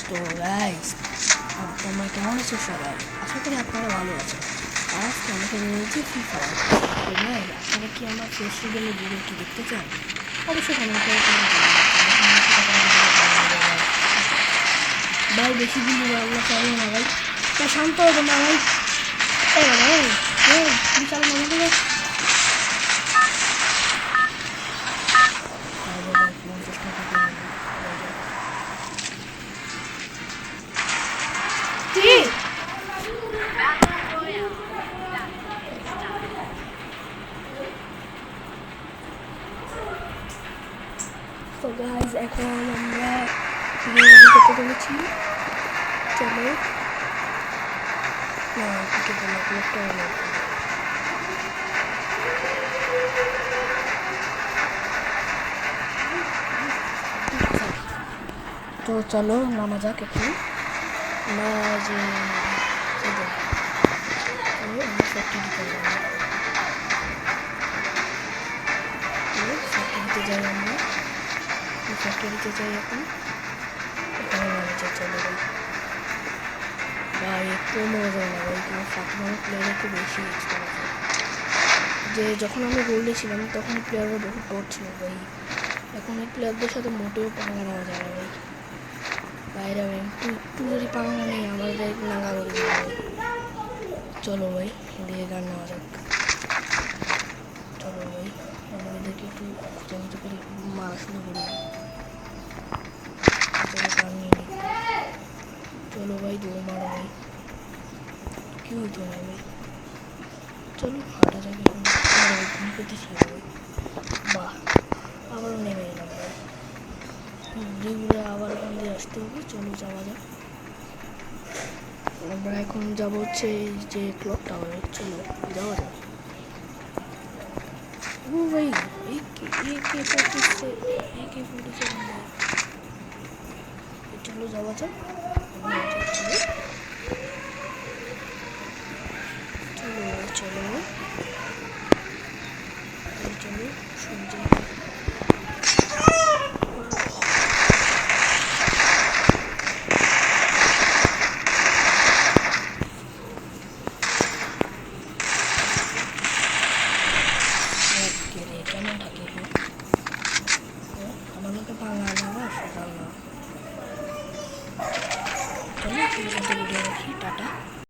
তো গাইস তোমরা কেমন আছো সবাই? আশা করি আপনারা ভালো আছেন। আজকে আমাকে রয়েছে ফ্রি ফায়ার। তো ভাই আপনারা কি আমার ফেস্টিভ্যালের ভিডিও কি দেখতে চান? অবশ্যই কমেন্ট করে ভাই বেশি দিন আল্লাহ চাই না ভাই। ভাই শান্ত হবে না ভাই। ভাই বিশাল মনে করে তো গাইজ এখন আমরা করতে চলেছি। চলো তো চলো নামা যাক এখন। ফ্যাক্টরিতে যাই আমরা, ফ্যাক্টরিতে যাই এখন। এখানে নামা চলো ভাই একটু মজা না ভাই, কারণ ফাঁকি প্লেয়ার একটু বেশি যে যখন আমি গোল্ডে ছিলাম তখন প্লেয়াররা বহুত বড় ছিল ভাই। এখন এই প্লেয়ারদের সাথে মোটেও পাঙ্গা নেওয়া যায় না ভাই। বাইরে একটু যদি পাঙ্গা নেই আমার গায়ে নাঙ্গা করে দেবে ভাই। চলো ভাই দিয়ে গান নেওয়া যাক। চলো ভাই আমরা এদেরকে একটু খুঁজে করে মারা শুরু করি। চলো গান নিয়ে নিই। চলো ভাই দৌড় মারো ভাই, কি হইতো না ভাই। চলো হাঁটা যাবে এখন। ঘুম পেতেছি ভাই। বাহ আবারও নেমে এলাম ভাই। ঘুরে আবার ওখান দিয়ে আসতে হবে। চলো যাওয়া যাক। আমরা এখন যাবো হচ্ছে যে ক্লক টাওয়ারে। চলো যাওয়া যাক। ও ভাই চলো যাওয়া যাক। চলো চলো চলো সূর্য